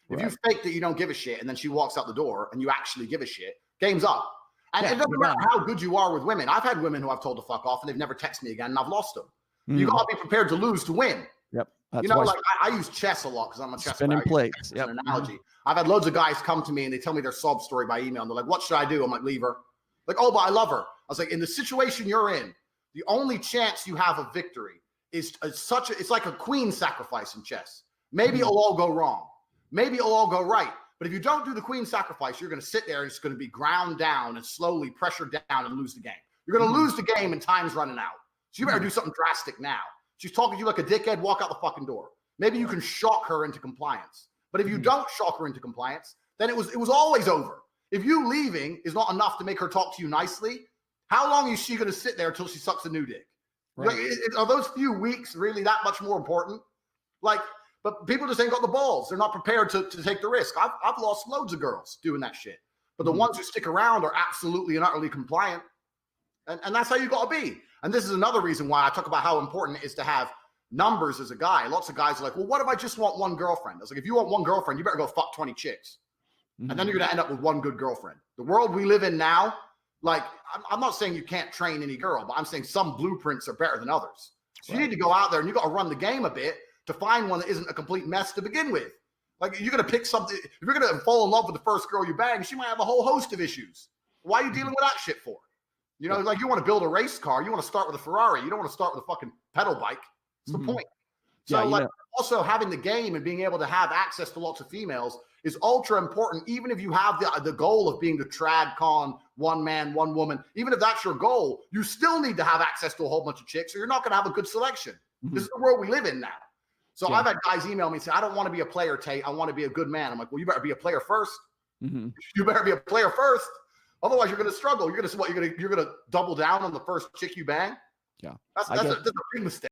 If you fake that you don't give a shit and then she walks out the door and you actually give a shit, game's up. And it doesn't matter how good you are with women. I've had women who I've told to fuck off and they've never texted me again and I've lost them. You got to be prepared to lose to win. Yep. You know, like I use chess a lot because I'm a chess player. Spinning plates. Yep. An analogy. I've had loads of guys come to me and they tell me their sob story by email and they're like, what should I do? I'm like, leave her. Like, oh, but I love her. I was like, in the situation you're in, the only chance you have of victory is it's like a queen sacrifice in chess. Maybe it'll all go wrong. Maybe it'll all go right. But if you don't do the queen sacrifice, you're going to sit there and it's going to be ground down and slowly pressured down and lose the game. You're going to lose the game and time's running out. So you better do something drastic now. She's talking to you like a dickhead, walk out the fucking door. Maybe you can shock her into compliance. But if you don't shock her into compliance, then it was always over. If you leaving is not enough to make her talk to you nicely, how long is she going to sit there until she sucks a new dick? Right. Like, are those few weeks really that much more important? Like, but people just ain't got the balls. They're not prepared to take the risk. I've lost loads of girls doing that shit. But the ones who stick around are absolutely and utterly compliant. And that's how you got to be. And this is another reason why I talk about how important it is to have numbers as a guy. Lots of guys are like, well, what if I just want one girlfriend? I was like, if you want one girlfriend, you better go fuck 20 chicks. And then you're going to end up with one good girlfriend. The world we live in now, like, I'm not saying you can't train any girl, but I'm saying some blueprints are better than others. So you need to go out there and you got to run the game a bit to find one that isn't a complete mess to begin with. Like, you're going to pick something. If you're going to fall in love with the first girl you bang, she might have a whole host of issues. Why are you dealing with that shit for? You know, like, you want to build a race car. You want to start with a Ferrari. You don't want to start with a fucking pedal bike. What's the point? So, also having the game and being able to have access to lots of females is ultra important, even if you have the goal of being the trad con, one man, one woman. Even if that's your goal, you still need to have access to a whole bunch of chicks, or you're not going to have a good selection. This is the world we live in now. So I've had guys email me and say, I don't want to be a player, Tate. I want to be a good man. I'm like, well, you better be a player first. You better be a player first. Otherwise, you're going to struggle. You're going to double down on the first chick you bang. Yeah, that's a big mistake.